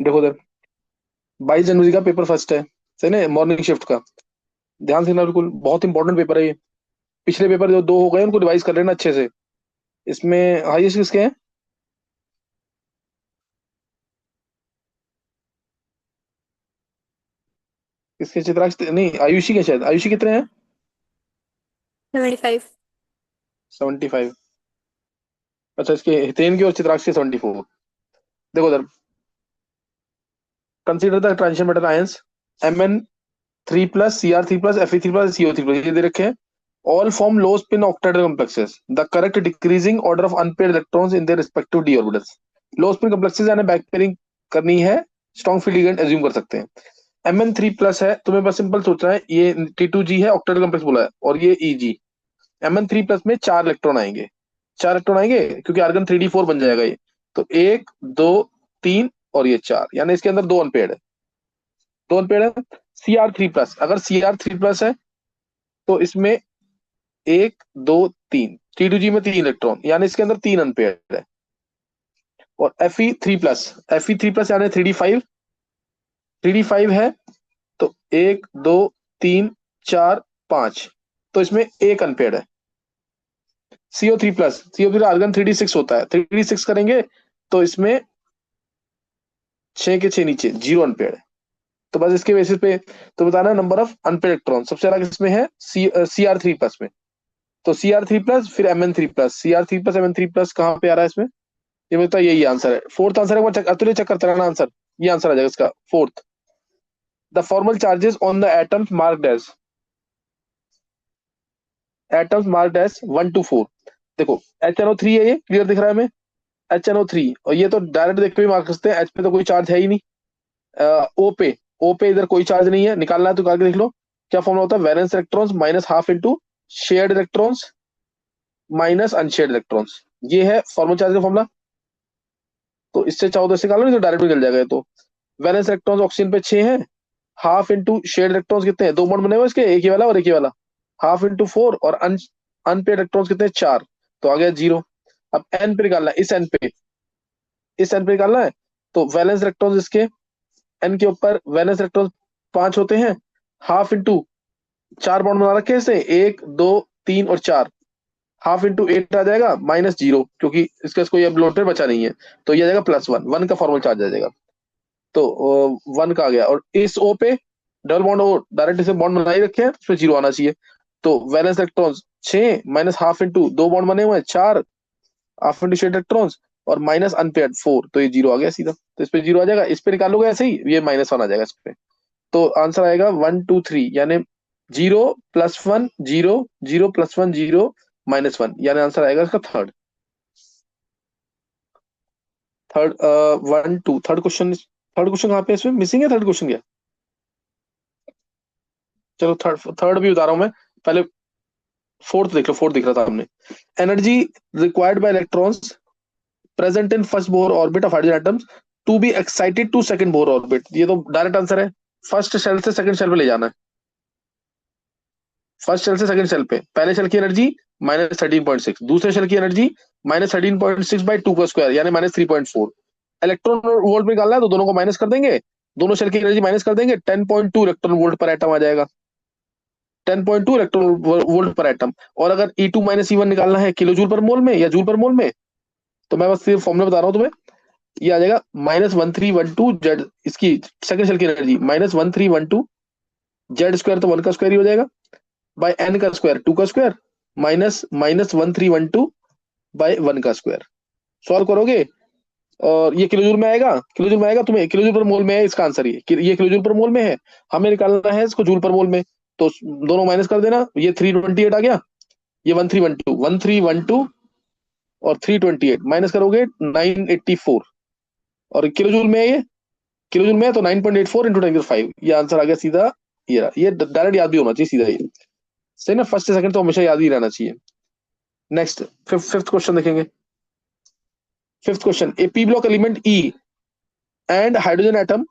देखो उधर, 22 जनवरी का पेपर फर्स्ट है, सही ना, मॉर्निंग शिफ्ट का। ध्यान से ना, बिल्कुल बहुत इंपॉर्टेंट पेपर है ये। पिछले पेपर जो दो हो गए उनको रिवाइज कर लेना अच्छे से। इसमें हाईएस्ट किसके हैं? किसके? चित्राक्ष नहीं, आयुषी के शायद। आयुषी कितने हैं? 75। 75। अच्छा, इसके हितेन की और चित्राक्ष के 74। देखो उधर, consider the transition metal ions Mn3+Cr3+, Fe3+, CO3+, ये दे रखे हैं। All form low spin octet complexes, the correct decreasing order of unpaired electrons in their respective D orbitals. Low spin complexes यानी बैक पेयरिंग करनी है, strong field ligand assume कर सकते हैं। Mn3+ है, तुम्हें बस सिंपल सोचना है, ये T2G है, ऑक्टेट कॉम्प्लेक्स बोला है, और ये Eg। Mn3+ में 4 इलेक्ट्रॉन आएंगे। 4 इलेक्ट्रॉन आएंगे क्योंकि आर्गन 3D4 बन जाएगा ये। तो 1, 2, 3 और ये 4, यानी इसके अंदर दो अनपेयर्ड है। दो अनपेयर्ड है। Cr3+, अगर Cr3+ है तो इसमें 1, 2, 3, T2G में 3 इलेक्ट्रॉन, यानी इसके अंदर 3 अनपेयर्ड है। और Fe3+, Fe3+ यानी 3D5, 3D5 है। तो 1, 2, 3, 4, 5, तो इसमें एक अनपेयर्ड है। CO3+, आर्गन 3D6 होता है, 3D6 करेंगे तो इसमें 6 के 6 नीचे, 0 अनपेयर्ड है। तो बस इसके बेसिस पे तो बताना नंबर ऑफ अनपेयर्ड इलेक्ट्रॉन सबसे ज्यादा किसमें है? Cr3+ में। तो Cr3+, फिर Mn3+, Cr3+, Mn3+ कहाँ पे आ रहा है इसमें? ये मुझे लगता है यही आंसर है। फोर्थ आंसर है, वो अतुल्य चेक करते रहना आंसर। ये आंसर आ जाएगा इसका, fourth. The formal charges on the atoms marked as, atoms marked as 1 to 4। देखो, HNO3 है, ये क्लियर दिख रहा है हमें। HNO3, और ये तो डायरेक्ट देख के भी मार्क कर सकते हैं, एच पे तो कोई चार्ज है ही नहीं। ओ पे इधर कोई चार्ज नहीं है, निकालना है तो निकाल के देख लो। क्या फॉर्मूला होता है? Valence electrons minus half into shared electrons minus unshared electrons. ये है फॉर्मल चार्ज का फॉर्मूला। तो इससे चाहो तो इससे निकालो, नहीं तो डायरेक्ट निकल जाएगा ये तो। वैलेंस इलेक्ट्रॉन्स ऑक्सीजन पे 6 है। हाफ इंटू शेयर्ड इलेक्ट्रॉन्स कितने हैं? दो बॉन्ड बने हुए इसके, एक ही वाला और एक ही वाला। हाफ इंटू 4, और अनपेड इलेक्ट्रॉन्स कितने हैं? 4। तो आ गया 0। अब एन पे निकालना है, इस एन पे निकालना है। तो वैलेंस इलेक्ट्रॉन्स इसके एन के ऊपर, वैलेंस इलेक्ट्रॉन्स 5 होते हैं। हाफ इंटू 4 बॉन्ड बना रखे हैं इसे, 1, 2, 3 और 4। हाफ इंटू 8 आ जाएगा, -0, क्योंकि इसका कोई अब लोड पे बचा नहीं है। तो ये आ जाएगा +1, 1 का फॉर्मल चार्ज आ जाएगा। तो 1 का आ गया। और इस ओ पे डबल बॉन्ड, ओ डायरेक्ट इसे बॉन्ड बना ही रखे हैं, उसमें 0 आना चाहिए। तो valence electrons 6 minus half into दो बॉन्ड बने हुए हैं 4, हाफ इंटू शेड इलेक्ट्रॉन्स, और माइनस अनपेयर्ड 4, तो ये 0 आ गया सीधा। तो इस पे 0 आ जाएगा, इस पे निकालोगे ऐसे ही, ये -1 आ जाएगा इस पे। तो आंसर आएगा 1, 2, 3, यानी 0, +1, 0, 0, +1, 0, -1, यानी आंसर आएगा इसका थर्ड। थर्ड, 1, 2, थर्ड क्वेश्चन कहाँ पे है इसमें? मिसिंग है थर्ड क्वेश्चन क्या? चलो थर्ड थर्ड भी बता रहा हूँ मैं। पहले फोर्थ देख लो, फोर्थ दिख रहा था हमने। Energy required by electrons present in first Bohr orbit of hydrogen atoms to be excited to second Bohr orbit, ये तो डायरेक्ट आंसर है। फर्स्ट शेल से सेकंड शेल पे ले जाना है। फर्स्ट शेल से सेकंड शेल पे, पहले शेल की एनर्जी -13.6, दूसरे शेल की एनर्जी -13.6/2 का स्क्वायर, यानी -3.4। इलेक्ट्रॉन वोल्ट में निकालना है तो दोनों को माइनस कर देंगे, दोनों शेल की एनर्जी माइनस कर देंगे, 10.2 इलेक्ट्रॉन वोल्ट पर एटम आ जाएगा। 10.2 इलेक्ट्रॉन वोल्ट पर एटम। और अगर E2 - E1 निकालना है किलो जूल पर मोल में या जूल पर मोल में, तो मैं बस सिर्फ फॉर्मूला बता रहा हूँ तुम्हें। ये आ जाएगा -1312 जेड, इसकी सेकंड शेल की एनर्जी -1312 जेड स्क्वायर, तो 1 का स्क्वायर ही हो जाएगा, बाय एन का स्क्वायर 2 का स्क्वायर, माइनस -1312/1 का स्क्वायर। सॉल्व करोगे और ये किलो जूल में आएगा, किलो जूल में आएगा, तुम्हें किलो जूल पर मोल में है इसका आंसर, ये किलो जूल पर मोल में है। हमें निकालना है इसको जूल पर मोल में। तो दोनों माइनस कर देना, ये 328 आ गया, ये 1312 और 328 माइनस करोगे 984। और किलो जूल में है ये, किलो जूल में है तो 9.84 × 10⁵, ये आंसर आ गया सीधा। ये रहा, ये डायरेक्ट याद भी होना चाहिए सीधा ये। सही ना, फर्स्ट से सेकंड तो हमेशा याद ही रहना चाहिए। नेक्स्ट, फिफ्थ क्वेश्चन देखेंगे। Fifth question, a P block element E and hydrogen atom,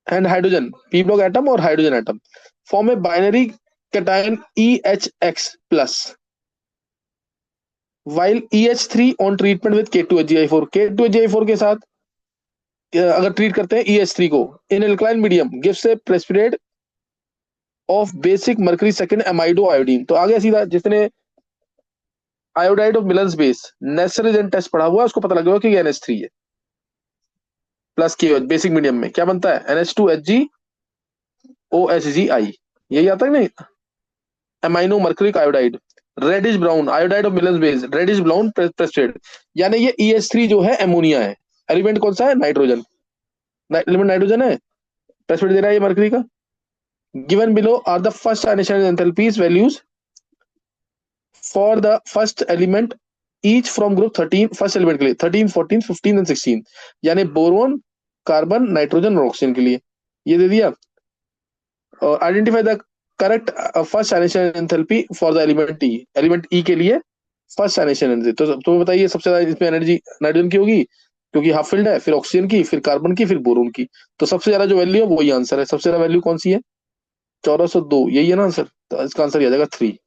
and hydrogen, P block atom और hydrogen atom form a binary cation EHX+ while EH3 on treatment with K2HgI4, K2HgI4 के साथ अगर treat करते हैं EH3 को in alkaline medium gives a precipitate of basic mercury second amido iodine. तो आगे सीधा जिसने iodide of Millon's base Nessler's test पढ़ा हुआ है उसको पता लगेगा कि NH3 है प्लस के बेसिक मीडियम में क्या बनता है NH2HgOHgI। यही आता है नहीं, amino mercuric iodide reddish brown iodide of Millon's base reddish brown precipitate. यानी ये EH3 जो है एमोनिया है। एलिमेंट कौन सा है? नाइट्रोजन। एलिमेंट नाइट्रोजन है, प्रेसिपिटेट दे रहा है ये मर्करी का। Given below are the first ionisation enthalpies values for the first element each from group 13 first element के लिए 13 14 15 एंड 16 यानी बोरोन कार्बन नाइट्रोजन और ऑक्सीजन के लिए ये दे दिया। और identify the correct first ionisation enthalpy for the element E के लिए फर्स्ट आयनेशन एनर्जी। तो तुम्हें बताइए सबसे ज्यादा इसमें एनर्जी नाइट्रोजन की होगी क्योंकि हाफ फील्ड है, फिर ऑक्सीजन की, फिर कार्बन की, फिर बोरोन की। तो सबसे ज्यादा जो वैल्यू है वही आंसर है। सबसे ज्यादा वैल्यू कौन सी है? 1402, यही है ना आंसर। तो इसका आंसर आ जाएगा 3।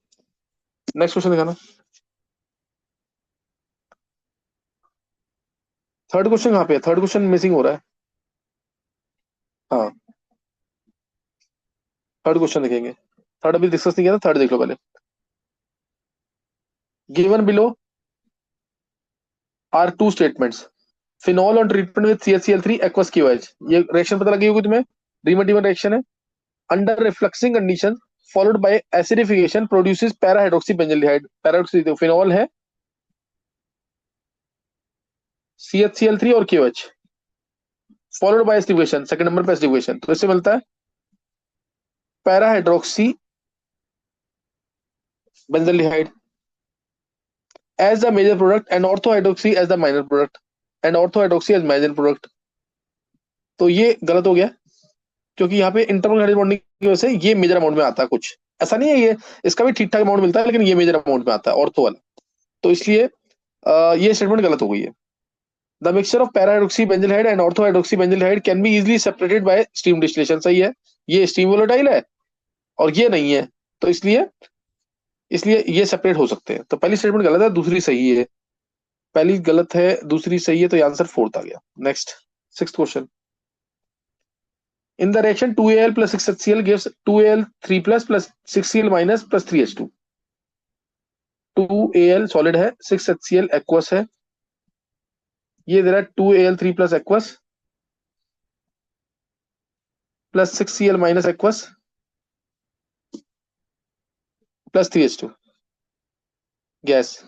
नेक्स्ट क्वेश्चन दिखाना। थर्ड क्वेश्चन कहाँ पे है? थर्ड क्वेश्चन मिसिंग हो रहा है। हाँ, थर्ड क्वेश्चन देखेंगे। थर्ड अभी डिस्कस नहीं किया था, थर्ड देख लो पहले। Given below are two statements phenol on treatment with CaCl3 aqueous KOH। ये रिएक्शन पता लगी होगी तुम्हें, रीमन रिएक्शन है। Under refluxing condition followed by acidification produces para hydroxy benzaldehyde. Para phenol है, CaCl3 और KOH followed by acidification, second number पे acidification, तो इससे मिलता है para hydroxy benzaldehyde as the major product and orthohydroxy as the minor product and orthohydroxy as major product। तो ये गलत हो गया क्योंकि यहाँ पे इंटरमोलर हाइड्रोजन बॉन्डिंग की वजह से ये मेजर अमाउंट में आता है। कुछ ऐसा नहीं है, ये इसका भी ठीक ठाक अमाउंट मिलता है लेकिन ये मेजर अमाउंट में आता है ऑर्थो वाला। तो इसलिए ये स्टेटमेंट गलत हो गई है। The mixture of para hydroxy benzaldehyde and ortho hydroxy benzaldehyde can be easily separated by steam distillation. सही है, ये स्टीम वोलेटाइल है और ये नहीं है, तो इसलिए इसलिए ये सेपरेट हो सकते हैं। तो पहली स्टेटमेंट गलत है, दूसरी सही है। पहली गलत है, दूसरी सही है, तो ये आंसर फोर्थ आ गया। Next, sixth question. In the reaction 2Al plus 6HCl gives 2Al3 plus 6Cl minus plus 3H2। 2Al solid है, 6HCl एक्वस है। ये दे रहा है 2Al3 plus aqueous plus 6Cl minus aqueous plus 3H2 gas.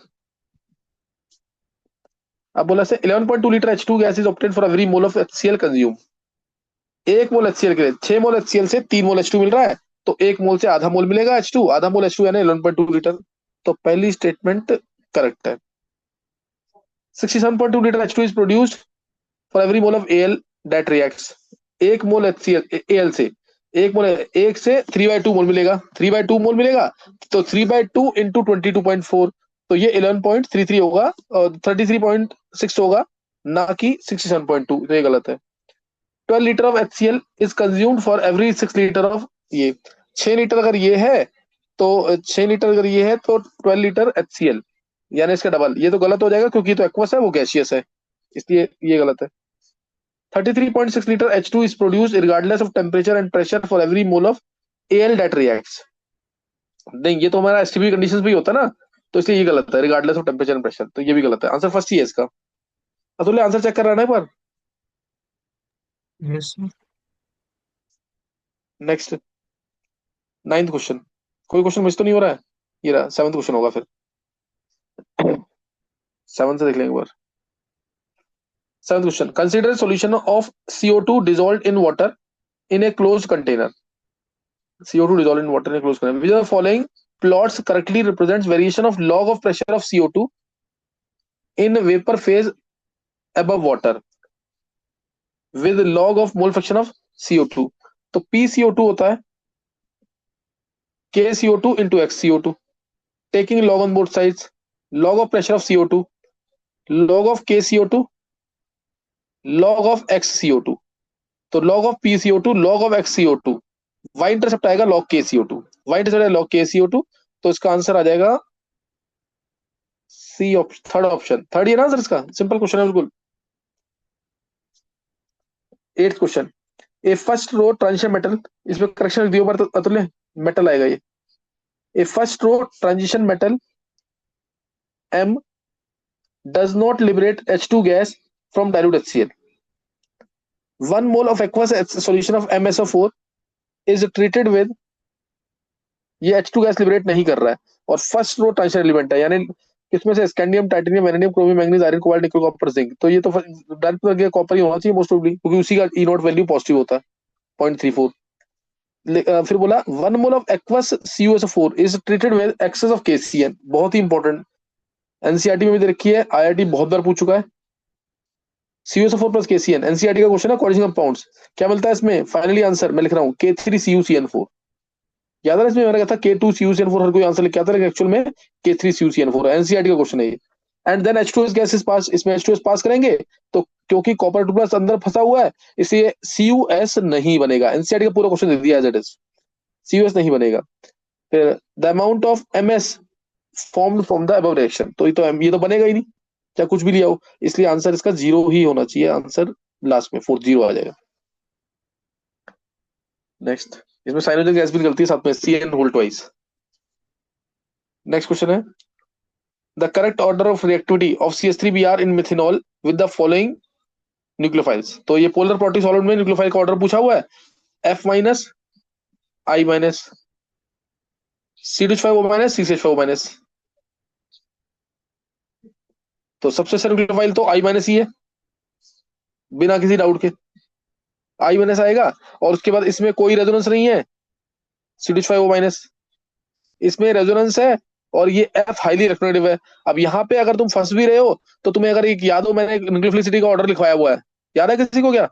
अब बोला से 11.2 litre H2 gas is obtained for every mole of HCl consume. एक मोल HCl के लिए 6 मोल HCl से 3 मोल H2 मिल रहा है, तो एक मोल से आधा मोल मिलेगा H2, आधा मोल H2 यानी 11.2 लीटर। तो पहली स्टेटमेंट करेक्ट है। 67.2 litre H2 is produced for every mole of Al that reacts. एक मोल HCl Al से एक मोल, एक से 3/2 मोल मिलेगा, 3/2 मोल मिलेगा, तो 3/2 इंटू 22.4, तो ये 11.33 होगा और 33.6 होगा, ना कि 67.2। तो ये गलत है। 12 litre of HCl is consumed for every 6 litre of, ये 6 लीटर अगर ये है तो 6 लीटर अगर ये है तो 12 लीटर HCl यानी इसका डबल। ये तो गलत हो जाएगा क्योंकि तो एक्वस है, वो गैसियस है, इसलिए ये गलत है। 33.6 litre H2 is produced regardless of temperature and pressure for every mole of Al that reacts। नहीं, ये तो हमारा एसटीपी कंडीशंस भी होता है ना, तो इसलिए ये गलत है, regardless of temperature and pressure, तो ये भी गलत है। आंसर फर्स्ट ही है इसका। अतुल्य आंसर चेक कर रहा है ना एक बार। Yes sir. Next, ninth question. कोई क्वेश्चन मिस तो नहीं हो रहा है? ये रहा, सेवंथ क्वेश्चन होगा फिर। सेवन से देख लेंगे एक बार। Seventh question, consider solution of CO2 dissolved in water in a closed container। CO2 dissolved in water in a closed container, which of the following plots correctly represents variation of log of pressure of CO2 in vapor phase above water with log of mole fraction of CO2। तो PCO2 होता है KCO2 into XCO2, taking log on both sides, log of pressure of CO2, log of KCO2, log of XCO2। तो log of PCO2, log of XCO2, y intercept आएगा log KCO2, y intercept आएगा log KCO2, तो इसका answer आ जाएगा C option, third option, third ही है ना आंसर इसका। सिंपल क्वेश्चन है बिल्कुल। 8th question, a first row transition metal, इसमें करेक्शन लिख दियो पर अतुल्य, मेटल आएगा ये। A first row transition metal M does not liberate H2 gas from dilute HCl. 1 mole of aqueous solution of MSO4 is treated with, ये H2 gas liberate नहीं कर रहा है और फर्स्ट रो ट्रांजिशन एलिमेंट है, यानी किसमें से scandium, titanium, vanadium, chromium, manganese, iron, cobalt, निकल, कॉपर, जिंक। तो ये तो डायरेक्ट कॉपर ही होना चाहिए मोस्ट प्रोबेबली, क्योंकि उसी का ई नॉट वैल्यू पॉजिटिव होता है 0.34। फिर बोला 1 mole of aqueous CuSO4 is treated with excess of KCN, बहुत ही इंपॉर्टेंट, एनसीईआरटी में भी दे रखी है, आईआईटी बहुत बार पूछ चुका है। CuSO4 प्लस KCN एनसीईआरटी का क्वेश्चन है, कोऑर्डिनेशन कंपाउंड्स क्या मिलता है इसमें, फाइनली आंसर मैं लिख रहा हूँ K3CuCN4। याद है इसमें मैंने कहा था K2CuCN4, हर कोई आंसर लिख के आता है, लेकिन एक्चुअल में K3CuCN4 एनसीईआरटी का क्वेश्चन है ये। And then H2S gas is pass, इसमें H2S पास करेंगे तो क्योंकि कॉपर 2 प्लस अंदर फंसा हुआ है इसलिए CuS नहीं बनेगा, एनसीईआरटी का पूरा क्वेश्चन दे दिया एज इट इज, CuS नहीं बनेगा। फिर the amount of MS formed from the above reaction, तो ये तो बनेगा ही नहीं, चाहे कुछ भी लिया हो, इसलिए आंसर इसका 0 ही होना चाहिए, आंसर लास्ट में 40 आ जाएगा। नेक्स्ट, इसमें साइनोजेनिक गैस भी निकलती है साथ में, CN whole twice. Next question है, the correct order of reactivity of CH3Br in methanol with the following nucleophiles. तो ये पोलर प्रोटीन सॉल्वेंट में न्यूक्लियोफाइल का ऑर्डर पूछा हुआ है, F minus, I minus, C2H5O minus, C6H5O minus. तो सबसे अच्छा न्यूक्लियोफाइल तो I माइनस ही है, बिना किसी डाउट के I माइनस आएगा। और उसके बाद इसमें कोई रेजोनेंस नहीं है, C2H5O माइनस, इसमें रेजोनेंस है और ये F हाईली इलेक्ट्रोनेगेटिव है। अब यहाँ पे अगर तुम फंस भी रहे हो तो तुम्हें अगर एक याद हो, मैंने न्यूक्लियोफिलिसिटी का ऑर्डर लिखवाया हुआ है, याद है किसी को क्या,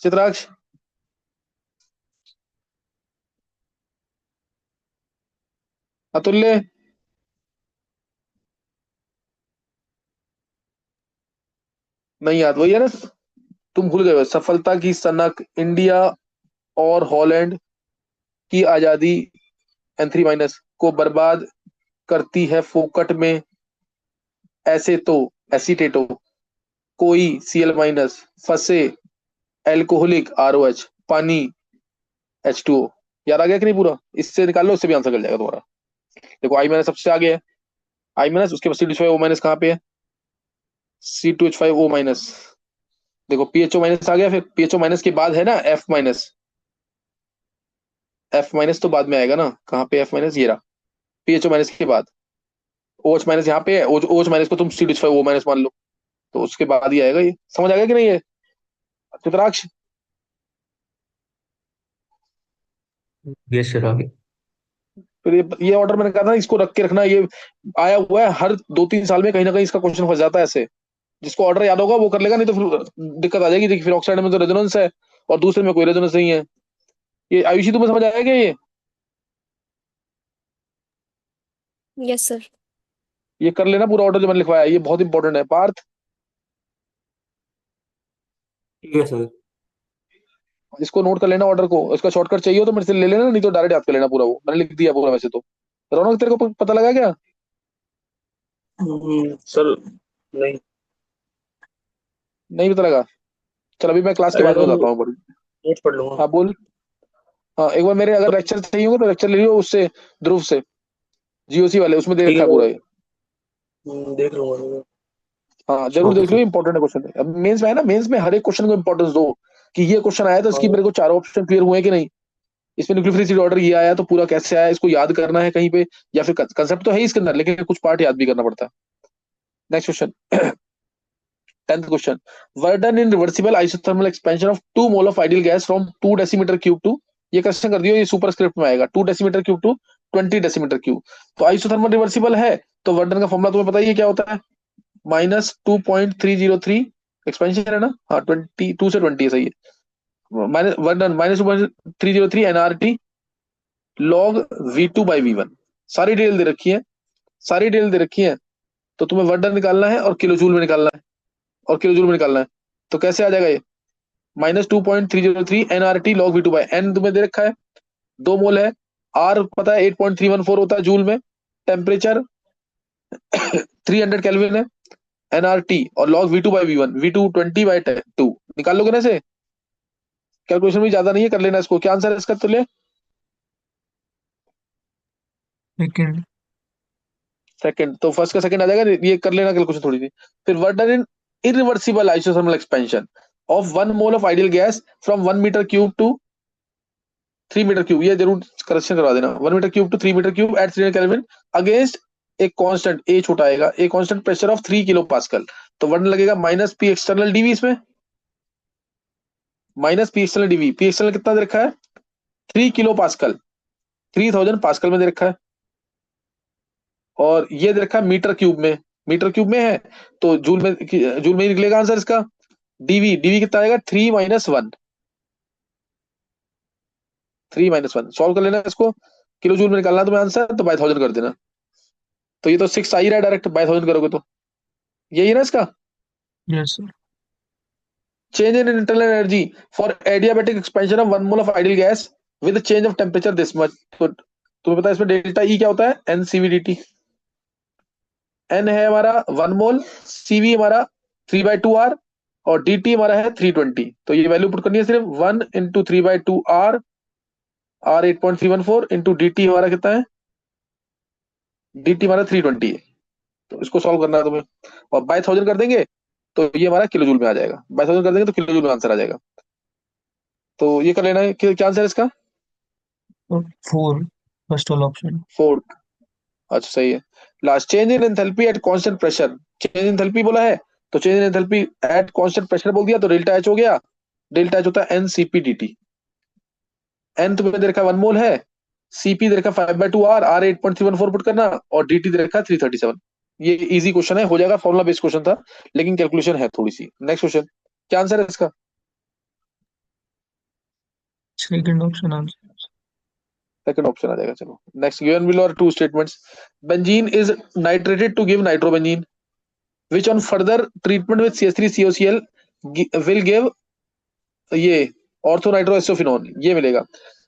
चित्राक्ष? अतुल्य? नहीं याद, वही है ना, तुम भूल गए हो, सफलता की सनक, इंडिया और हॉलैंड की आजादी N3 माइनस को बर्बाद करती है फोकट में, ऐसे तो एसीटेटो, कोई Cl माइनस, फंसे एल्कोहलिक ROH, पानी H2O। याद आ गया कि नहीं पूरा, इससे निकाल लो, इससे भी आंसर कर जाएगा तुम्हारा। देखो आई माइनस सबसे आगे है, आई माइनस, उसके बाद C2H5O माइनस कहाँ पे है, C2H5O माइनस। देखो PHO माइनस आ गया, फिर PHO माइनस के बाद है ना F माइनस, F माइनस तो बाद में आएगा ना, कहाँ पे F माइनस, ये रहा, PHO माइनस के बाद OH माइनस यहाँ पे है, OH माइनस को तुम C2H5O माइनस मान लो, तो उसके बाद ही आएगा ये। समझ आ गया कि नहीं है चित्राक्ष? यस सर, आगे। फिर ये ऑर्डर मैंने कहा था इसको रख के रखना, ये आया हुआ है हर 2-3 साल में कहीं ना कहीं इसका क्वेश्चन फंस जाता है ऐसे, जिसको ऑर्डर याद होगा वो कर लेगा, नहीं तो फिर दिक्कत आ जाएगी। देखिए फिर ऑक्साइड में तो रेजोनेंस है और दूसरे में कोई रेजोनेंस नहीं है। ये आयुषी तुम्हें समझ आएगा ये? Yes sir. ये कर लेना पूरा ऑर्डर जो मैंने लिखवाया है, ये बहुत इंपॉर्टेंट है। पार्थ, ठीक है सर। इसको नोट कर लेना ऑर्डर को, इसका शॉर्टकट चाहिए हो तो मेरे से ले लेना, नहीं तो डायरेक्ट याद कर लेना पूरा, वो मैंने लिख दिया पूरा वैसे तो। रौनक तेरे को पता लगा क्या? सर नहीं। नहीं पता लगा? चल अभी मैं क्लास के अरे बाद तो बताता हूँ। नोट पढ़ लूंगा। हाँ बोल। हाँ एक बार मेरे अगर लेक्चर चाहिए होगा तो लेक्चर ले लियो उससे, ध्रुव से, GOC वाले, उसमें दे ठीक रखा है है। पूरा ये। देख लूंगा मैं। हाँ जरूर ओके देख लो, सर। इंपॉर्टेंट है क्वेश्चन। अब मेंस में है ना, मेंस में हर एक क्वेश्चन को इंपॉर्टेंस दो, कि ये क्वेश्चन आया तो इसकी हाँ। मेरे को चारों ऑप्शन क्लियर हुए कि नहीं, इसमें न्यूक्लियोफिलिसिटी ऑर्डर ये आया तो पूरा कैसे आया, इसको याद करना है कहीं पे, या फिर कंसेप्ट तो है ही इसके अंदर लेकिन कुछ पार्ट याद भी करना पड़ता है। Next question, 10th question, work done in reversible isothermal expansion of 2 mole of ideal gas from 2 decimetre cube two, ये क्वेश्चन कर दियो, ये सुपर स्क्रिप्ट में आएगा, 2 decimetre cube two 20 decimetre cube. तो आइसोथर्मल रिवर्सिबल है तो वर्क डन का फॉर्मूला तुम्हें पता ही है क्या होता है, -2.303, एक्सपेंशन है ना, हाँ 22 से 20 है, सही है, minus work done -2.303 NRT log V2/V1। सारी डिटेल दे रखी है, सारी डिटेल दे रखी है, तो तुम्हें वर्क डन निकालना है और किलो जूल में निकालना है, और किलो जूल में निकालना है। तो कैसे आ जाएगा ये, -2.303 NRT लॉग V2/N तुम्हें दे रखा है, 2 मोल है, R पता है 8.314 होता है जूल में, टेम्परेचर 300 केल्विन है, NRT और log V2 by V1, V2 20 by 2 निकाल लोगे ना इसे? कैलकुलेशन भी ज्यादा नहीं है, कर लेना इसको। क्या आंसर है इसका तुल्य? सेकंड। सेकंड। तो फर्स्ट का सेकंड आ जाएगा, ये कर लेना कैलकुलेशन थोड़ी सी। फिर work done in irreversible isothermal expansion of 1 mole of ideal gas from 1 metre cube to 3 metre cube, ये जरूर करेक्शन करवा देना। 1 metre cube to 3 metre cube at 300 kelvin against एक कांस्टेंट ए छोटा आएगा, a constant pressure of 3 kilo pascal. तो work लगेगा minus P external D V, इसमें minus P external D V. P external कितना दे रखा है? 3 किलो पास्कल, 3000 पास्कल में दे रखा है। और ये दे रखा है मीटर क्यूब में, मीटर क्यूब में है तो जूल में ही निकलेगा आंसर इसका। डीवी, डीवी कितना आएगा? 3 - 1, 3 - 1 सॉल्व कर लेना इसको। किलो जूल में निकालना तुम्हें आंसर, तो बाय 1000 कर देना। तो ये तो 6 आ ही रहा है डायरेक्ट, बाय 1000 करोगे तो यही है ना इसका। Yes sir. Change in internal energy for adiabatic expansion of 1 mole of ideal gas with change of temperature this much. तो तुम्हें पता है इसमें डेल्टा ई क्या होता है? एनसीवीडीटी। एन है हमारा 1 मोल, सीवी हमारा 3/2 आर, और dt हमारा है 320। तो ये वैल्यू पुट करनी है सिर्फ 1 × 3/2 आर, आर 8.314 इंटू dt हमारा कितना है? dt हमारा 320 है। तो इसको सॉल्व करना है तुम्हें, और बाय 1000 कर देंगे तो ये हमारा किलो जूल में आ जाएगा। बाय 1000 कर देंगे तो किलो जूल में आंसर आ जाएगा। तो ये कर लेना है। क्या आंसर है इसका? फोर, फर्स्ट वाला ऑप्शन। 4। अच्छा सही है। Last, change in enthalpy at constant pressure. Change in enthalpy बोला है, तो change in enthalpy at constant pressure बोल दिया, तो डेल्टा एच हो गया। डेल्टा एच होता है एनसीपी dt। एन तुम्हें दे रखा 1 मोल है, सीपी दे रखा 5/2 आर, आर 8.314 पुट करना, और dt दे रखा 337। ये इजी क्वेश्चन है, हो जाएगा, फॉर्मुला बेस्ड क्वेश्चन था, लेकिन कैलकुलेशन है थोड़ी सी। नेक्स्ट क्वेश्चन, क्या आंसर है इसका? Second option answer. Second option आ जाएगा। चलो next, given below are two statements. Benzene is nitrated to give nitrobenzene which on further treatment with CH3COCl will give ये ऑर्थो नाइट्रो एसोफिनोन, ये मिलेगा।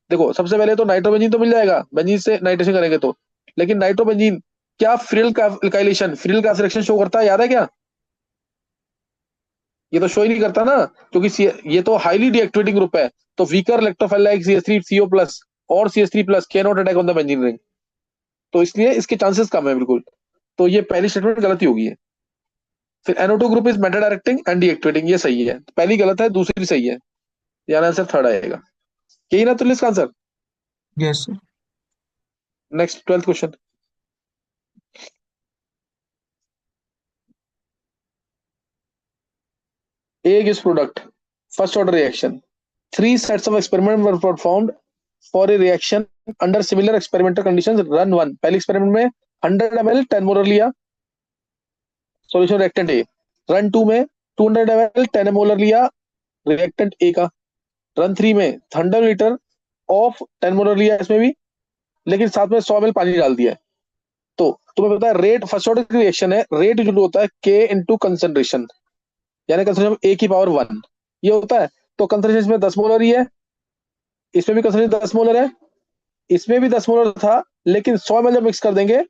देखो सबसे पहले तो नाइट्रोबेंजीन तो मिल जाएगा, बेंजीन से नाइट्रेशन करेंगे तो, लेकिन नाइट्रोबेंजीन क्या फ्रिल का एल्काइलेशन, फ्रिल का सिलेक्शन शो करता है? याद है क्या? ये तो शो ही नहीं करता ना, क्योंकि ये तो हाईली डीएक्टिवेटिंग ग्रुप है। तो वीकर इलेक्ट्रोफाइल लाइक CH3CO+ और CH3+ can not attack on the benzene ring, तो इसलिए इसके चांसेस कम है बिल्कुल। तो ये पहली स्टेटमेंट गलत ही होगी है। फिर NO2 group is Meta directing and deactivating, ये सही है। पहली गलत है, दूसरी सही है, यानी आंसर थर्ड आएगा। यही ना तो इसका answer. Yes sir. Next 12th question. A gives product, first order reaction. 3 sets of experiment were performed for a reaction under similar experimental conditions. Run 1, पहले एक्सपेरिमेंट में 100 ml 10 मोलर लिया, सॉल्यूशन रिएक्टेंट ए। रन 2 में 200 ml 10 molar लिया, reactant A का। Run 3 में 100 litre of 10 molar लिया इसमें भी, लेकिन साथ में 100 ml पानी डाल दिया है। तो तुम्हें पता है रेट, फर्स्ट ऑर्डर की रिएक्शन है, रेट जो होता है K इंटू कंसंट्रेशन, यानी कंसंट्रेशन ए की पावर 1 ये होता है। तो कंसंट्रेशन इसमें 10 मोलर ही है, इसमें भी कंसंट्रेशन 10 मोलर है, इसमें भी 10 मोलर था, लेकिन 100 ml जब मिक्स कर देंगे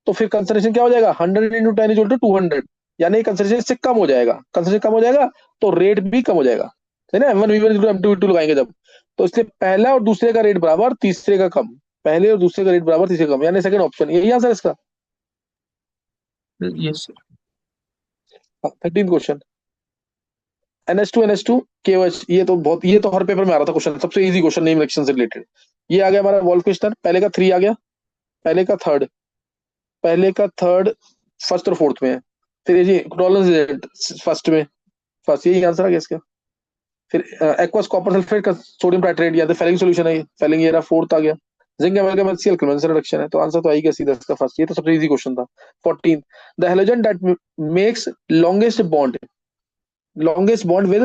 तो फिर कंसंट्रेशन क्या हो जाएगा? 100 इंटू 10 इज टू 200, यानी कंसंट्रेशन इससे कम हो जाएगा। कंसंट्रेशन कम हो जाएगा तो रेट भी कम हो जाएगा, है ना। M1V1 M2V2 लगाएंगे जब, तो इसलिए पहला और दूसरे का रेट बराबर, तीसरे का कम। पहले और दूसरे का रेट बराबर, तीसरे का कम, यानी सेकंड ऑप्शन यही आंसर इसका। Yes sir. 13 question. NH2 KOH, ये तो हर पेपर में आ रहा था क्वेश्चन, सबसे इजी क्वेश्चन नेम रिएक्शन से रिलेटेड। ये आ गया हमारा वॉल्व क्वेश्चन, पहले का 3 आ गया, पहले का थर्ड, पहले का थर्ड फर्स्ट और फोर्थ में है। फिर ये जी टॉलरेंस फर्स्ट में, फर्स्ट यही आंसर आ गया इसका। फिर एक्वस कॉपर सल्फेट का सोडियम टाइट्रेट, या तो फेलिंग सॉल्यूशन है, फेलिंग ये रहा, फोर्थ आ गया। Zinc amalgam HCl convention reduction है, तो आंसर तो आएगा सीधा इसका फर्स्ट, ये तो सबसे इजी क्वेश्चन था। 14, the halogen that makes longest bond with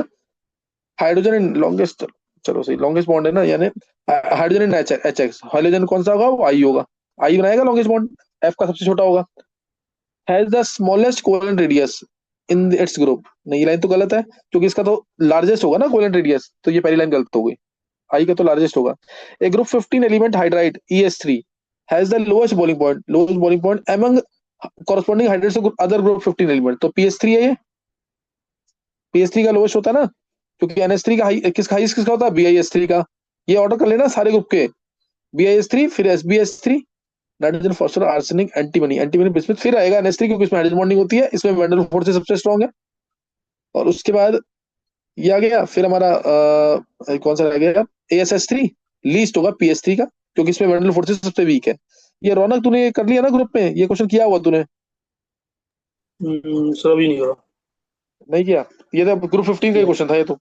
hydrogen in longest, चलो सही, लॉन्गेस्ट बॉन्ड है ना, यानी हाइड्रोजन इन HX, हाइड्रोजन कौन सा होगा? वो आई होगा, आई बनाएगा लॉन्गेस्ट बॉन्ड, F का सबसे छोटा होगा। Has the smallest covalent radius in its group, नहीं ये लाइन तो गलत है, क्योंकि इसका तो लार्जेस्ट होगा ना कोवेलेंट रेडियस, तो ये पहली लाइन गलत हो गई, आई का तो लार्जेस्ट होगा। A group 15 element hydride ES3 has the lowest boiling point, lowest boiling point among corresponding hydrates of other group 15 element, तो पीएच3 है ये, पीएच3 का लोएस्ट होता है ना, क्योंकि एनएच3 का हाईएस्ट किसका होता है, बीआईएस3 का। ये ऑर्डर कर लेना सारे ग्रुप के, बीआईएस3 फिर S B S three, nitrogen phosphorus arsenic antimony, antimony bismuth, फिर आएगा एनएच3 क्योंकि इसमें हाइड्रोजन बॉन्डिंग होती है, इसमें वैन डेर फोर्स सबसे स्ट्रॉन्ग है। और उसके बाद ये आ गया, फिर हमारा कौन सा रह गया, एएसएस3 लीस्ट होगा पीएच3 का, क्योंकि इसमें वैन डेर फोर्स सबसे वीक है। ये रौनक तूने कर लिया ना ग्रुप में, ये क्वेश्चन किया हुआ तूने? सर अभी नहीं करा। नहीं किया? ये तो ग्रुप 15 का ही क्वेश्चन था ये तो,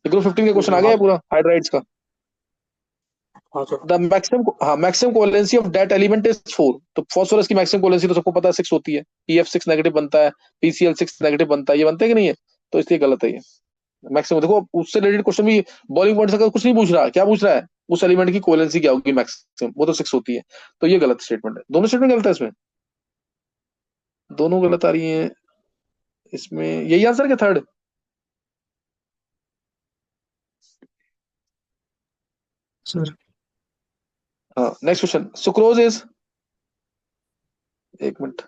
ग्रुप 15 का क्वेश्चन आ गया है पूरा हाइड्राइड्स का। हाँ sir. The maximum covalency of that element is 4। तो फास्फोरस की मैक्सिमम कोवेलेंसी तो सबको पता है 6 होती है, पीएफ6 नेगेटिव बनता है, पीसीएल6 नेगेटिव बनता है, ये बनता है कि नहीं है? तो इसलिए गलत है ये। मैक्सिमम देखो, उससे रिलेटेड क्वेश्चन भी बॉइलिंग पॉइंट से कुछ नहीं पूछ रहा, क्या पूछ रहा है, उस एलिमेंट की कोवेलेंसी क्या होगी मैक्सिमम, वो तो 6 होती है। तो ये गलत स्टेटमेंट है, दोनों स्टेटमेंट गलत है इसमें, दोनों गलत आ रही है इसमें। यही आंसर क्या थर्ड? सर। हाँ, नेक्स्ट क्वेश्चन, सुक्रोज इज, एक minute,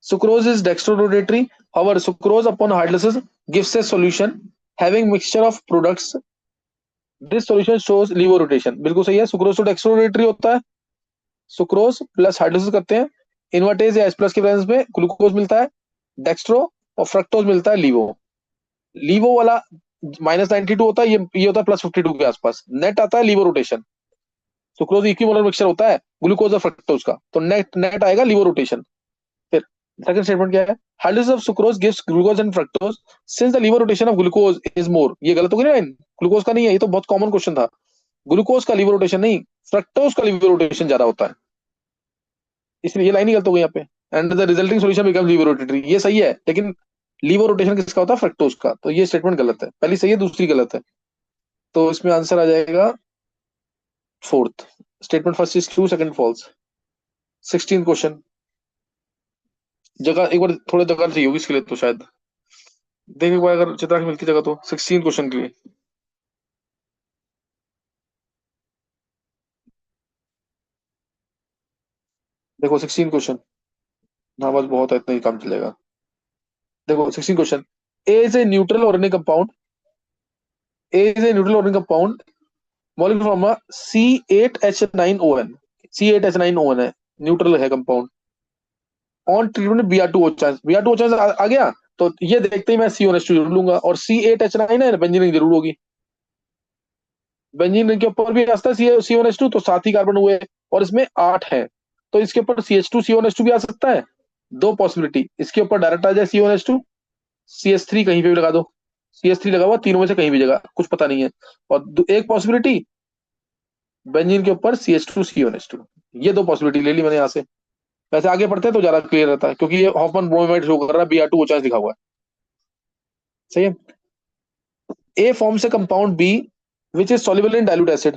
sucrose is dextrorotatory. However, sucrose upon hydrolysis gives a solution having mixture of products. This solution shows levo rotation. बिल्कुल सही है, सुक्रोज तो डेक्स्ट्रोरोटेटरी होता है, सुक्रोज प्लस हाइड्रोलिसिस करते हैं, इन्वर्टेज या H+ के प्रेजेंस में ग्लूकोज मिलता है डेक्स्ट्रो, और फ्रक्टोज मिलता है लीवो। लीवो वाला -92 होता है, ये होता है +52 के आसपास, नेट आता है लीवो रोटेशन। सुक्रोज इक्विमोलर मिक्सचर होता है ग्लूकोज और फ्रक्टोज का, तो नेट नेट आएगा लीवो रोटेशन। सेकंड स्टेटमेंट क्या है, hydrolysis of sucrose gives glucose and fructose since the laevorotation of glucose is more. ये गलत हो गई ना, ग्लूकोज का नहीं है, ये तो बहुत कॉमन क्वेश्चन था, ग्लूकोज का लीवर रोटेशन नहीं, फ्रक्टोज का लीवर रोटेशन ज्यादा होता है, इसलिए ये लाइन ही गलत हो गई यहाँ पे। And the resulting solution becomes laevorotatory, ये सही है, लेकिन लीवर रोटेशन किसका होता है, फ्रक्टोज का, तो ये स्टेटमेंट गलत है, पहली सही है दूसरी गलत है, तो इसमें आंसर आ जाएगा fourth statement, first is true second false. 16 question, जगह एक बार थोड़ी जगह चाहिए होगी इसके लिए तो शायद देख एक बार, अगर चित्रा की मिलती जगह तो 16 क्वेश्चन के लिए। देखो 16 क्वेश्चन, हाँ बस बहुत है, इतना ही काम चलेगा। देखो 16 question, A is a neutral organic compound, A is a neutral organic compound, molecular formula C8H9ON, C8H9ON है, न्यूट्रल है compound. On treatment Br2O chance, Br2O chance आ गया, तो ये देखते ही मैं CONH2 जरूर लूंगा, और C8H9 है, बेंजीन रिंग जरूर होगी, बेंजीन रिंग के ऊपर भी रास्ता CONH2, तो 7 ही कार्बन हुए, और इसमें 8 है, तो इसके ऊपर CH2 CONH2 भी आ सकता है, दो पॉसिबिलिटी, इसके ऊपर डायरेक्ट आ जाए CONH2, CH3 कहीं पे भी लगा दो, CH3 लगा हुआ तीनों में से कहीं भी जगह, कुछ पता नहीं है, और एक पॉसिबिलिटी बेंजीन के ऊपर CH2 CONH2, ये दो पॉसिबिलिटी ले ली मैंने यहाँ से। वैसे आगे पढ़ते हैं तो ज्यादा क्लियर रहता है, क्योंकि ये हॉफमैन ब्रोमाइड शो कर रहा है, Br2O चांस लिखा हुआ है, सही है। ए फॉर्म से compound B which is soluble in dilute acid,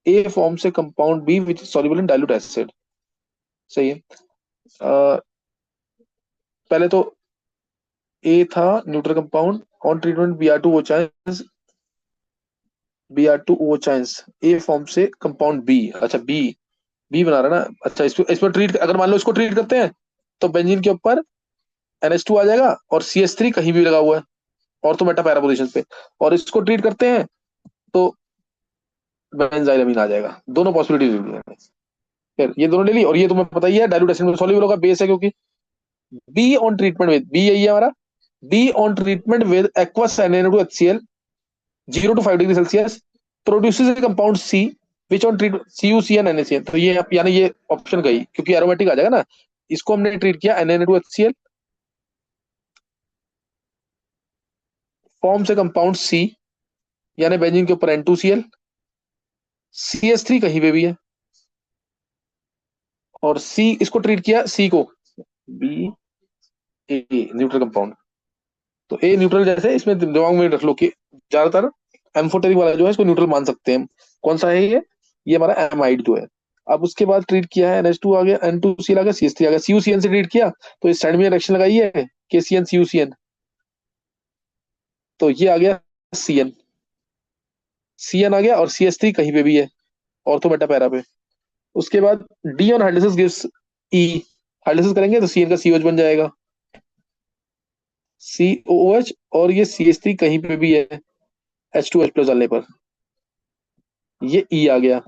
A form से compound B which is soluble in dilute acid, सही है। पहले तो ए था neutral compound, on treatment Br2O chance, Br2O chance, A form से compound B, अच्छा B, B बना रहा है ना, अच्छा इसको ट्रीट, अगर मान लो इसको ट्रीट करते हैं तो बेंजीन के ऊपर NH2 आ जाएगा, और CH3 कहीं भी लगा हुआ है, और तो मेटा पैरा पोजीशन पे, और इसको ट्रीट करते हैं तो बेंजाइलमीन आ जाएगा, दोनों पॉसिबिलिटीज है। फिर ये दोनों ले ली, और ये तुम्हें पता ही है डाइल्यूट एसिड में सॉल्युबल होगा, बेस है क्योंकि। B on treatment with, B यही है हमारा, B on treatment with aqueous NaN2HCl 0 to 5 degree Celsius produces a compound C which on treat CuCN NaCN, तो ये यानी ये ऑप्शन गई, क्योंकि एरोमेटिक आ जाएगा ना, इसको हमने ट्रीट किया NaN2HCl, फॉर्म से कंपाउंड सी, यानी बेंजीन के ऊपर N2Cl, CH3 कहीं पे भी है, और सी इसको ट्रीट किया, सी को बी ए न्यूट्रल कंपाउंड, तो ए न्यूट्रल, जैसे इसमें दिमाग में रख लो कि ज्यादातर एम्फोटेरिक वाला जो है इसको न्यूट्रल मान सकते हैं, कौन सा है ये हमारा एमाइड जो है। अब उसके बाद ट्रीट किया है NH2 आ गया, N2Cl आ गया, CH3 आ गया, CuCN से ट्रीट किया, तो इस साइड में रिएक्शन लगाई है KCN CuCN, तो ये आ गया CN, CN आ गया, और CH3 कहीं पे भी है ऑर्थो मेटा पैरा पे। उसके बाद D on hydrolysis gives E, hydrolysis करेंगे तो CN का COH बन जाएगा, COOH, और ये CH3 कहीं पे भी है H2H+ डालने पर, ये E आ गया,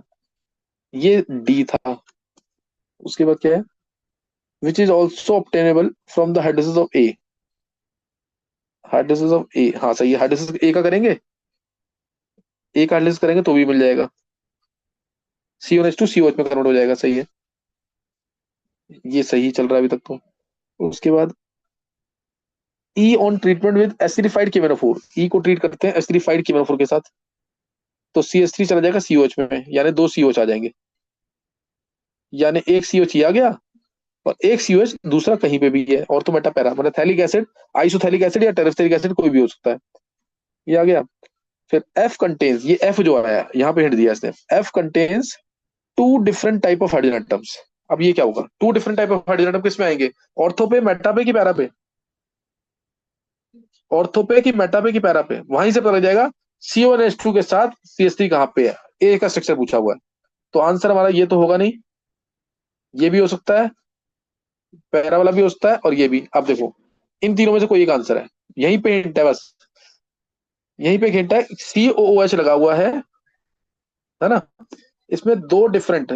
ये D था। उसके बाद क्या है, which is also obtainable from the hydrolysis of A, hydrolysis of A, हाँ सही है, हाइड्रोलिसिस ए का करेंगे, ए का हाइड्रोलिसिस करेंगे तो भी मिल जाएगा, CONH2 COH में कन्वर्ट हो जाएगा, सही है, ये सही चल रहा है अभी तक तो। उसके बाद E on treatment with acidified केमेनोफोर, ई को ट्रीट करते हैं एसिडिफाइड केमेनोफोर के साथ, तो CH3 चला जाएगा COH में, यानी 2 COH आ जाएंगे, यानी एक COH आ गया और एक COH दूसरा कहीं पे भी है, और तो मेटा पैरा मतलब थैलिक एसिड, आइसोथैलिक एसिड या टेरेफ्थेरिक एसिड कोई भी हो सकता है, ये आ गया। फिर F कंटेन्स, ये F जो आया यहाँ पे हिंट दिया इसने, F contains two different type of hydrogen atoms. अब ये क्या होगा, two different type of hydrogen atom किस में आएंगे, ऑर्थो पे, मेटा पे, कि पैरा पे, ऑर्थो पे कि मेटा पे कि पैरा पे, वहीं से पता लग जाएगा CO1H2 के साथ CH3 कहाँ पे है, ए का स्ट्रक्चर पूछा हुआ है, तो आंसर हमारा ये तो होगा नहीं, ये भी हो सकता है, पैरा वाला भी हो सकता है, और ये भी। अब देखो इन तीनों में से कोई एक आंसर है, यहीं पे हिंट है बस, यहीं पे हिंट है, COOH लगा हुआ है ना, इसमें दो डिफरेंट,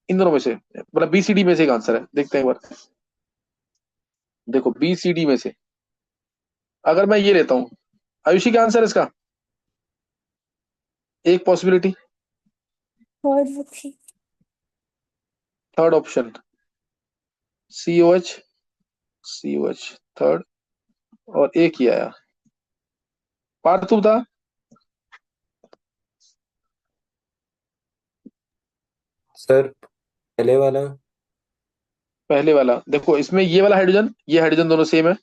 इन दोनों में से मतलब BCD में से एक आंसर है, देखते हैं एक बार। देखो BCD में से अगर मैं ये लेता हूं, आयुषी क्या आंसर है इसका, एक possibility, third option. Third option COH, COH third, और एक ही आया, पार्थ तू था, सर पहले वाला। पहले वाला। देखो इसमें ये वाला हाइड्रोजन, ये हाइड्रोजन दोनों सेम है,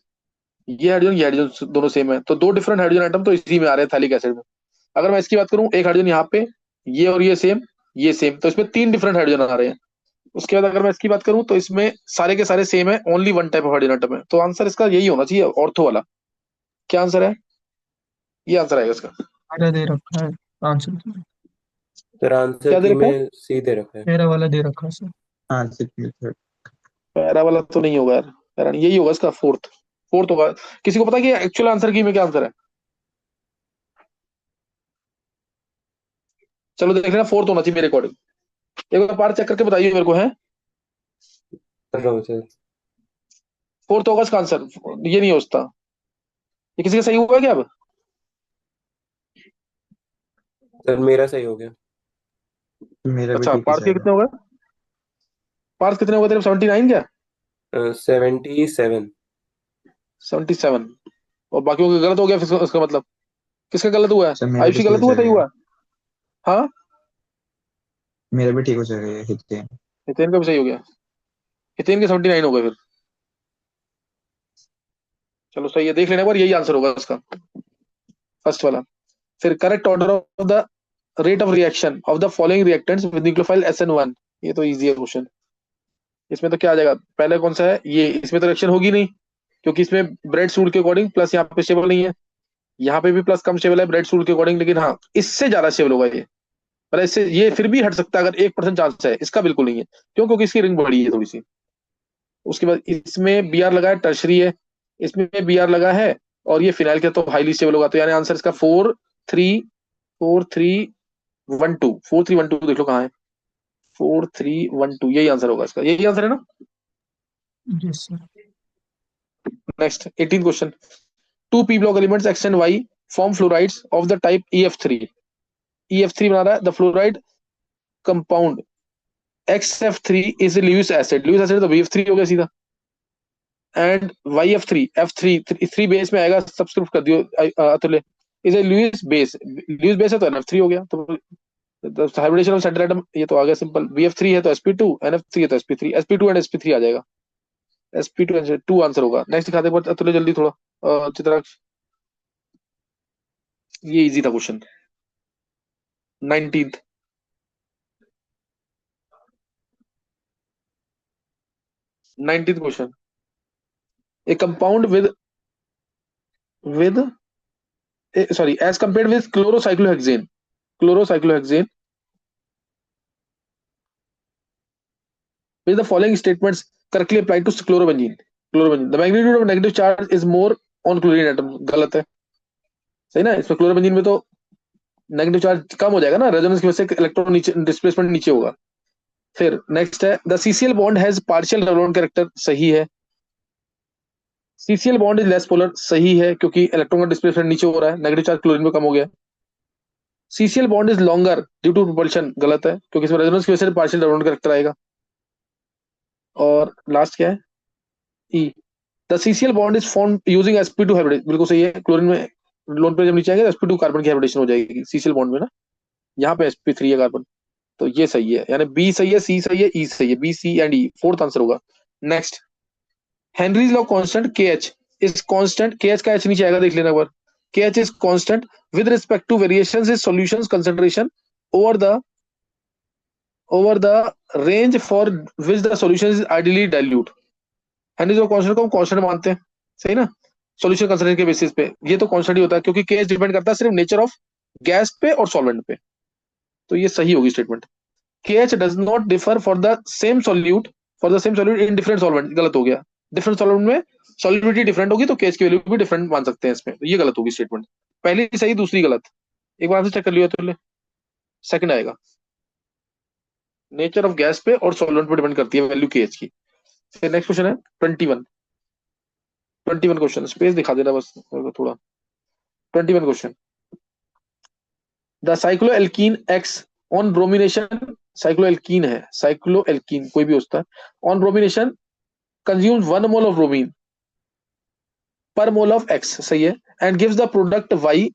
ये हाइड्रोजन, ये हाइड्रोजन दोनों सेम है, तो दो डिफरेंट हाइड्रोजन एटम तो इसी में आ रहे हैं थैलिक एसिड में। अगर मैं इसकी बात करूं, एक हाइड्रोजन यहाँ पे, ये और ये सेम, तो इसमें तीन डिफरेंट हाइड्रोजन आ रहे हैं। उसके बाद अगर मैं इसकी बात करूं तो इसमें सारे के सारे सेम है, only one type of hydrogen atom है, तो आंसर इसका यही होना चाहिए, ऑर्थो वाला। क्या आंसर है, ये आंसर आएगा इसका। मेरा दे रखा है आंसर। सर आंसर क्या दे की रखा है, में सी दे रखा है। मेरा वाला दे रखा है सर। Answer clear. पैरा वाला तो नहीं होगा यार, पैरा नहीं, यही होगा इसका, फोर्थ, फोर्थ होगा। किसी को पता है कि एक्चुअल आंसर की में क्या आंसर है, चलो देख लेना, फोर्थ होना चाहिए मेरे अकॉर्डिंग, एक बार पार चेक करके बताइए मेरे को, है कर रहा हूँ सर। फोर्थ होगा इसका आंसर, ये नहीं हो सकता। ये किसी का सही हुआ है क्या अब, सर मेरा सही हो गया। मेरा भी अच्छा ठीक ही पार्थ जा के रहा कितने हो गए, पार्थ कितने हो गए तेरे, 79 क्या, 77। 77, और बाकियों का गलत हो गया, फिर इसका मतलब किसका गलत हुआ है। है, सर मेरा भी आयुषी ठीक हो गलत हुआ, सही जाएगा। हुआ, हाँ मेरा भी ठीक हो जाएगा हितने। हितेन का भी सही हो गया, हितेन के 79 हो गए फिर, चलो सही है, देख लेना एक बार, यही आंसर होगा इसका, फर्स्ट वाला। फिर correct order of the rate of reaction of the following reactants with nucleophile SN1, ये तो इजी है क्वेश्चन। इसमें तो क्या आ जाएगा, पहले कौन सा है ये, इसमें तो रिएक्शन होगी नहीं, क्योंकि इसमें ब्रेड सूड के अकॉर्डिंग प्लस यहाँ पे स्टेबल नहीं है, यहाँ पे भी प्लस कम स्टेबल है ब्रेड सूड के अकॉर्डिंग, लेकिन हाँ इससे ज्यादा स्टेबल होगा ये, पर इससे ये फिर भी हट सकता है अगर 1% चांस है, इसका बिल्कुल नहीं है, क्यों, क्योंकि इसकी रिंग बड़ी है थोड़ी सी। उसके बाद इसमें BR लगा है, टर्शरी है, इसमें BR लगा है, और ये फिनाइल के तो हाईली स्टेबल होगा, तो यानी आंसर इसका 4 3 4 3 1 2, 4 3 1 2 देख लो कहाँ है, 4 3 1 2, यही आंसर होगा इसका, यही आंसर है ना। Yes sir. Next 18 question, two P block elements X and Y form fluorides of the type EF3, EF3 बना रहा है the fluoride compound XF3 is Lewis acid, Lewis acid तो BF3 हो गया सीधा, एंड YF3, F3 3 बेस में आएगा, substitute कर दियो अतुल्य, इज ए ल्यूइस बेस है तो NF3 हो गया, तो हाइब्रिडेशन ऑफ सेंटर एटम, ये तो आ गया सिंपल, BF3 है तो sp2, NF3 है तो sp3, sp2 एंड sp3 आ जाएगा, sp2 एंड 2 आंसर होगा। नेक्स्ट दिखाते हैं अतुल्य जल्दी थोड़ा, चित्राक्ष, ये इजी था question. 19th, 19th question, a compound with sorry, as compared with chlorocyclohexane which the following statements correctly apply to chlorobenzene? Chlorobenzene, the magnitude of negative charge is more on chlorine atom, गलत है, सही ना। इसमें chlorobenzene में तो negative charge कम हो जाएगा ना, रेजोनेंस की वजह से इलेक्ट्रॉन नीचे, डिस्प्लेसमेंट नीचे होगा। फिर नेक्स्ट है the C C L bond has partial Revlon character, सही है। CCL bond is less polar, सही है, क्योंकि इलेक्ट्रॉन का डिस्प्लेसमेंट नीचे हो रहा है, नेगेटिव चार्ज क्लोरीन में कम हो गया। C C L bond is longer due to propulsion, गलत है, क्योंकि इसमें रेजोनेंस की वजह से पार्शियल रेवलॉन कैरेक्टर आएगा। और लास्ट क्या है, E, the C C L bond is form using sp2 hybrid, बिल्कुल सही है। क्लोरीन में लोन पे जब नीचे आएंगे sp2 कार्बन की हाइब्रिडेशन हो जाएगी सीसीएल बॉन्ड में ना, यहाँ पे sp3 है कार्बन, तो ये सही है, यानी बी सही है, सी सही है, ई सही है, B C and E, fourth answer होगा। Next, Henry's law constant K H is constant, K H का एच नीचे आएगा, देख लेना एक बार। K H is constant with respect to variations in solutions concentration over the range for which the solution is ideally dilute. Henry's law constant को हम constant मानते हैं, सही ना, सॉल्यूशन कंसंट्रेशन के बेसिस पे, ये तो कांस्टेंट ही होता है, क्योंकि के एच डिपेंड करता है सिर्फ नेचर ऑफ गैस पे और सॉल्वेंट पे, तो ये सही होगी statement. KH does not differ for the same solute in different solvent, गलत हो गया। डिफरेंट सॉल्वेंट में सॉल्युबिलिटी डिफरेंट होगी तो KH की वैल्यू भी डिफरेंट मान सकते हैं इसमें, तो ये गलत होगी स्टेटमेंट। पहली सही, दूसरी गलत, एक बार से चेक कर लिया तो सेकंड आएगा। नेचर ऑफ गैस पे और सॉल्वेंट पे डिपेंड करती है वैल्यू KH की। फिर नेक्स्ट क्वेश्चन है 21 क्वेश्चन, स्पेस दिखा देना बस थोड़ा। 21 question, the cycloalkene X on bromination, cycloalkene है, साइक्लोएल्कीन कोई भी होता है, on bromination consumes 1 mole of bromine पर मोल ऑफ एक्स, सही है, and gives the product Y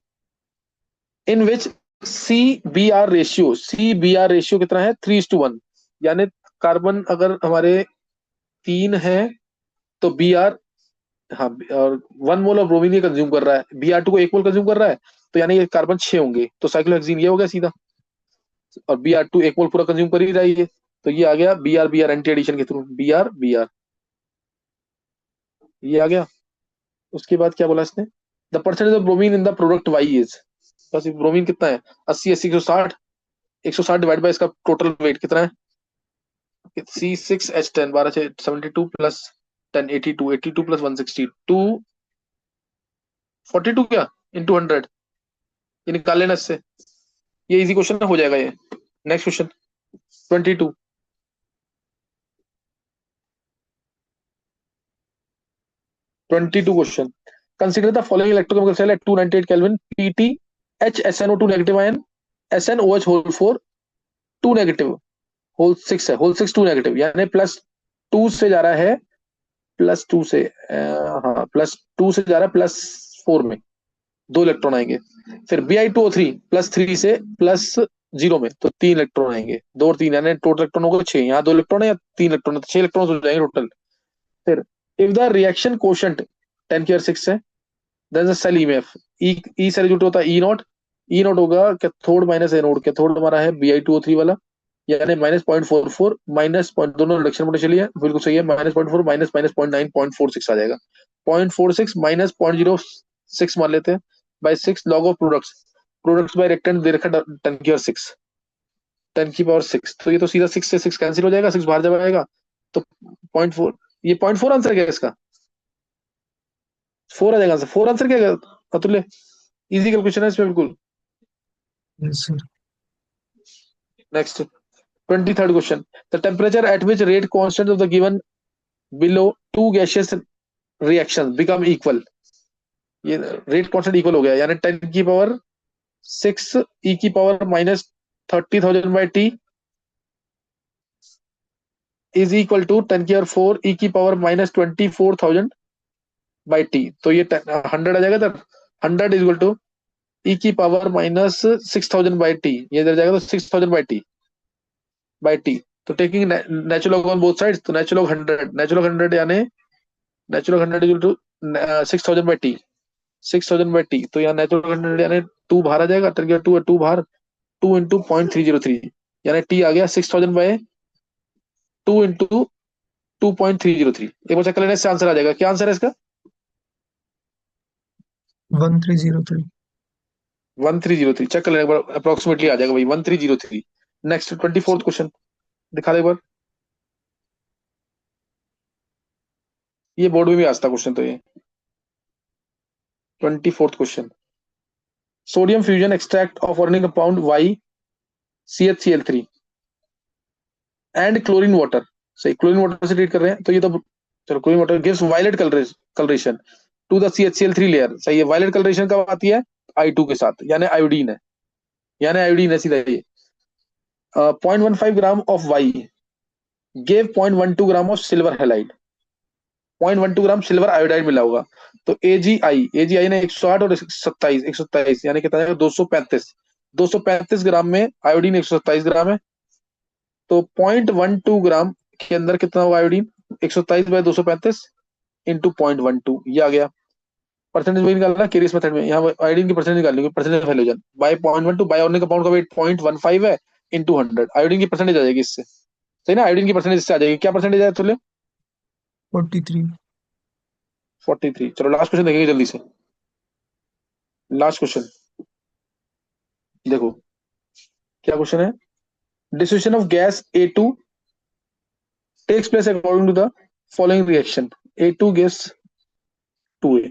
in which CBr ratio कितना है, 3:1, यानी कार्बन अगर हमारे 3 है तो Br, हाँ, और 1 मोल ऑफ ब्रोमीन ये कंज्यूम कर रहा है, Br2 को 1 मोल कंज्यूम कर रहा है, तो यानी ये कार्बन 6 होंगे, तो साइक्लोहेक्सीन ये हो गया सीधा, और Br2 1 मोल पूरा कंज्यूम कर ही रहा है ये, तो ये आ गया Br एंटी एडिशन के थ्रू, Br, ये आ गया। उसके बाद क्या बोला इसने, the percentage of bromine in the product Y is, बस ब्रोमीन कितना है, 80 160, 160 डिवाइड बाय इसका टोटल वेट कितना है, C6H10, 12 से 72 प्लस 10 82 प्लस 160 242 क्या इंटू 100, ये निकाल लेना इससे, ये इजी क्वेश्चन हो जाएगा ये। Next question 22 question, consider the following electrochemical cell at 298 kelvin, Pt HSNO2 negative ion, SnOH whole 4 2 negative, whole 6 है, होल 6 2 नेगेटिव, यानी +2 से जा रहा है, +2 से हाँ +2 से जा रहा है +4 में, 2 इलेक्ट्रॉन आएंगे। फिर Bi2O3 +3 से +0 में, तो 3 इलेक्ट्रॉन आएंगे, 2 और 3, यानी टोटल इलेक्ट्रॉन होगा 6, यहाँ 2 इलेक्ट्रॉन है या 3 इलेक्ट्रॉन है, तो 6 इलेक्ट्रॉन हो जाएंगे टोटल। फिर इफ द रिएक्शन कोशेंट 10⁻6 है, then the cell EMF, E cell जो होता है ई नॉट होगा कैथोड माइनस एनोड, कैथोड हमारा है Bi2O3 वाला, यानी -0.44 माइनस पॉइंट, दोनों रिडक्शन पोटेंशियल है, बिल्कुल सही है, -0.4 माइनस -0.9 0.46 आ जाएगा, 0.46 माइनस 0.06 मान लेते हैं, by 6 log of products by reactant दे रखा 10⁻6, तो ये तो सीधा 6 से 6 कैंसिल हो जाएगा, 6 बाहर जब आएगा तो 0.4, ये 0.4 आंसर क्या है इसका, 4 आ जाएगा आंसर, 4 आंसर क्या है अतुल्य, इजी कैलकुलेशन है इसमें बिल्कुल। Yes sir. Next 23rd question, the temperature at which rate constant of the given below two gaseous reactions become equal, ये रेट कांस्टेंट इक्वल हो गया, यानी 10⁻6 e की power -30,000 by T is equal to 10⁻4 e की power -24,000 by T, तो ये 100 आ जाएगा इधर, 100 इज इक्वल टू e की पावर -6000 बाय T, ये इधर जाएगा तो 6000 बाय T, तो taking natural log on both sides, तो नेचुरल लॉग 100 यानी natural 100 equal to 6000 by T, 6000 by T, तो यहाँ नेचुरल 100 यानी 2 बाहर आ जाएगा, 2 2 बाहर, 2 इंटू 0.303, यानी T आ गया 6000 बाय 2 इंटू 2.303, एक बार चेक कर लेने से आंसर आ जाएगा, क्या आंसर है इसका, 1303। 1303, चेक कर लेने एक बार, अप्रोक्सीमेटली आ जाएगा भाई 1303। नेक्स्ट 24th क्वेश्चन दिखा दे एक बार, ये बोर्ड में भी आता क्वेश्चन। तो ये 24th question, sodium fusion extract of organic compound YCHCl3 and chlorine water. सही, क्लोरीन वाटर से ट्रीट कर रहे हैं तो ये तो, चलो chlorine water gives violet coloration to the CHCl3 layer. सही है, वायलेट कलरेशन कब आती है? I2 के साथ, यानी आयोडीन है, यानी आयोडीन है सीधा ये। 0.15 gram of Y gave 0.12 gram of silver halide. 0.12 gram silver iodide मिला होगा। तो एजीआई ने 108 और 127 यानी कितना है? 235 ग्राम में आयोडीन 127 ग्राम है। तो 0.12 ग्राम के अंदर कितना होगा आयोडीन? 127 बाय 235 इंटू 0.12, ये आ गया। परसेंटेज वही निकालना केरियस मेथड में, यहाँ आयोडीन की परसेंटेज निकालनी, percentage of halogen by 0.12 by organic compound का वेट 0.15 है इंटू 100, आयोडीन की परसेंटेज आ जाएगी इससे। सही ना, आयोडीन की परसेंटेज इससे आ जाएगी। क्या परसेंटेज है तुल्य? 43। 43। चलो लास्ट क्वेश्चन देखेंगे जल्दी से। लास्ट क्वेश्चन देखो क्या क्वेश्चन है। Dissociation of gas A2 takes place according to the following reaction. A2 gives 2A,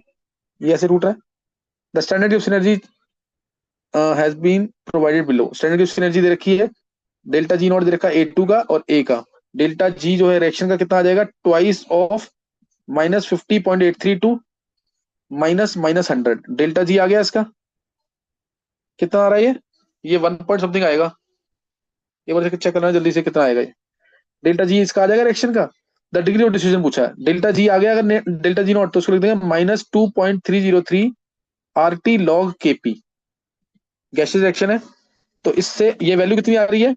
ये ऐसे रूट है। The standard of synergy has been provided below. Standard of synergy दे रखी है, डेल्टा जी नॉट दे रखा है A2 का और A का। डेल्टा जी जो है रिएक्शन का कितना आ जाएगा? Twice of -50.832 minus -100। Delta G आ गया इसका, कितना आ रहा है ये 1 पॉइंट समथिंग आएगा। एक बार चेक करना जल्दी से कितना आएगा ये। डेल्टा जी इसका आ जाएगा रिएक्शन का। द डिग्री ऑफ डिफ्यूजन पूछा है, डेल्टा जी आ गया, अगर डेल्टा जी नॉट तो उसको लिख देंगे -2.303 RT log KP। Gaseous reaction है तो इससे ये वैल्यू कितनी आ रही है?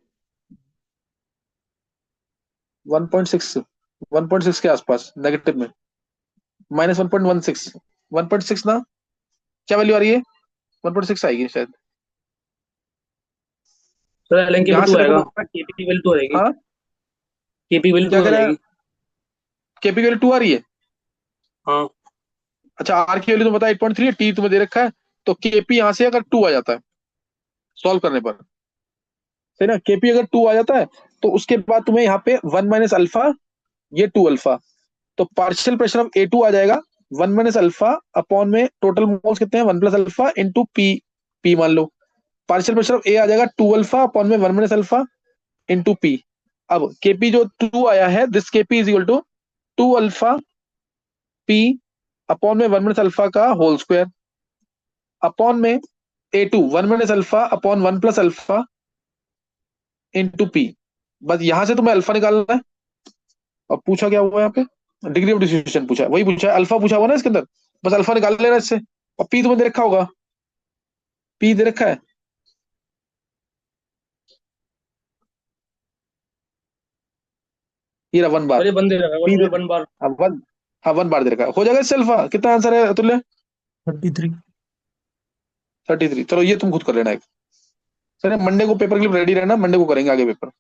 1.6, 1.6 के आसपास नेगेटिव में, -1.16, 1.6 ना, क्या वैल्यू आ रही है? 1.6 आएगी शायद। सर एलन यहाँ केपी से टू आएगा, देखो, केपी वैल्यू टू आएगी, हाँ केपी वैल्यू क्या टू कह आ रहा है? जाएगी। केपी की वैल्यू 2 आ रही है। हाँ अच्छा, आर की वैल्यू तो बता 8.3 है, टी तुम्हें दे रखा है, तो केपी यहाँ से अगर 2 आ जाता है सॉल्व करने पर, सही ना, केपी अगर 2 आ जाता है तो उसके बाद तुम्हें यहाँ पे 1 माइनस अल्फा, ये 2 अल्फा, तो पार्शियल प्रेशर ऑफ A2 आ जाएगा 1 माइनस अल्फा अपॉन में टोटल मोल्स कितने हैं 1 plus alpha into P, P मान लो। पार्शियल प्रेशर ऑफ A आ जाएगा 2 अल्फा अपॉन में 1 माइनस अल्फा इंटू पी। अब केपी जो 2 आया है, this K P is equal to 2 alpha P upon में 1 माइनस अल्फा का होल स्क्वायर अपॉन में A2 1 minus alpha upon 1 plus alpha into P. बस यहां से तुम्हें अल्फा निकालना है। अब पूछा क्या हुआ यहाँ पे? डिग्री ऑफ डिस्ट्रीब्यूशन पूछा है, वही पूछा है, अल्फा पूछा हुआ ना इसके अंदर, बस अल्फा निकाल लेना इससे। और पी तुम्हें दे रखा होगा, पी दे रखा है, ये रहा 1 बार। अरे बंदे रखा पी दे, 1 बार। हाँ 1, हाँ 1 बार दे रखा है, हो जाएगा इससे अल्फा। कितना आंसर है अतुल्य? 33। 33। चलो ये तुम खुद कर लेना एक। सर मंडे को पेपर के लिए रेडी रहना, मंडे को करेंगे आगे पेपर।